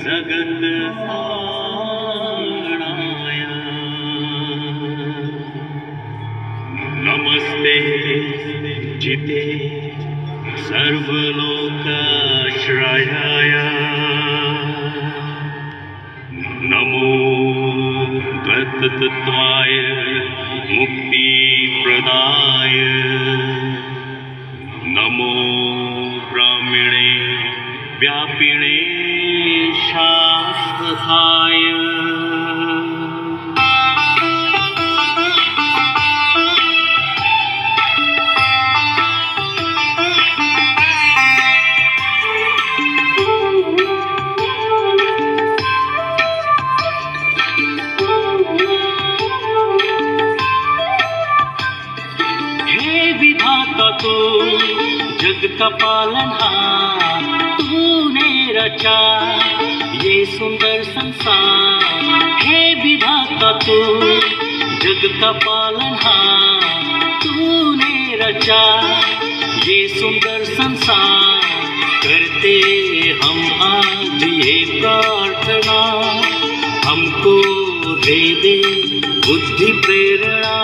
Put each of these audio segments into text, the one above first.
जगत साणाय नमस्ते जिते सर्वलोकाश्रयाय नमो तत्त्वाय मुक्तिप्रदाय नमो ब्राह्मणे व्यापिणे शाश्वताय तू जग का पालनहार तूने रचा ये सुंदर संसार। हे विधाता तू जग का पालनहार तूने रचा ये सुंदर संसार। करते हम आज ये प्रार्थना हमको दे दे बुद्धि प्रेरणा।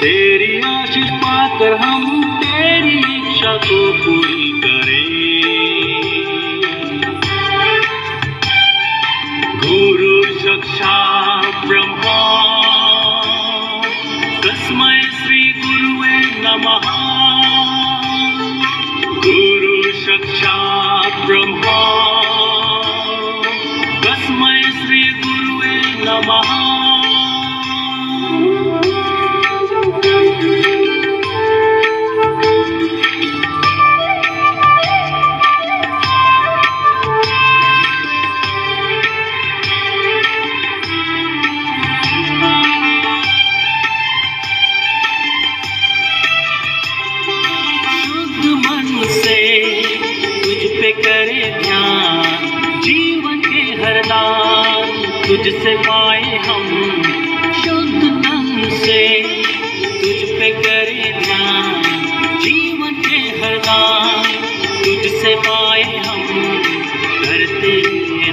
तेरी आशीष पाकर हम तेरी इच्छा को पूरी करें। गुरु साक्षात् ब्रह्मा तस्मै श्री गुरुवे नमः। गुरु साक्षात् ब्रह्मा तस्मै श्री गुरुवे नमः। करे ध्यान जीवन के हर दान तुझसे पाए हम। शुद्ध मन से तुझ पे करे ध्यान जीवन के हर दान तुझसे पाए हम। करते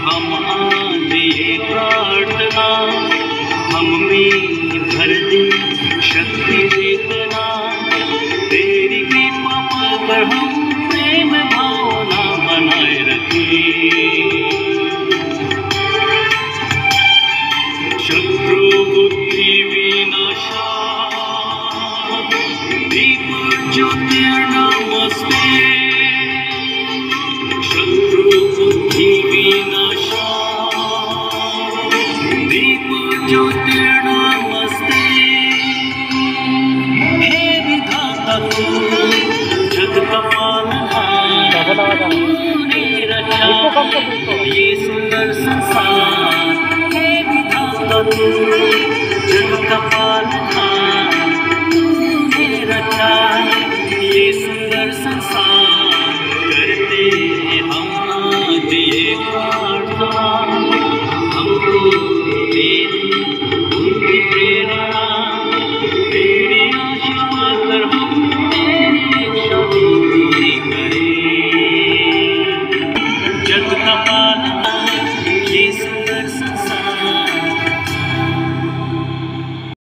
हम आज ये प्रार्थना हम में भर दे शक्ति चेतना। तेरी कृपा पाकर हम प्रेम भावना बनाए रखे। शत्रु बुद्धि विनाशा दीप ज्योतिर्नमस्ते। शत्रु बुद्धि विनाशा दीप ज्योतिर्नमस्ते। हे विधाता तू जग का पालनहार तूने रचा ये सुंदर संसार। हे विधाता तू जग का पालनहार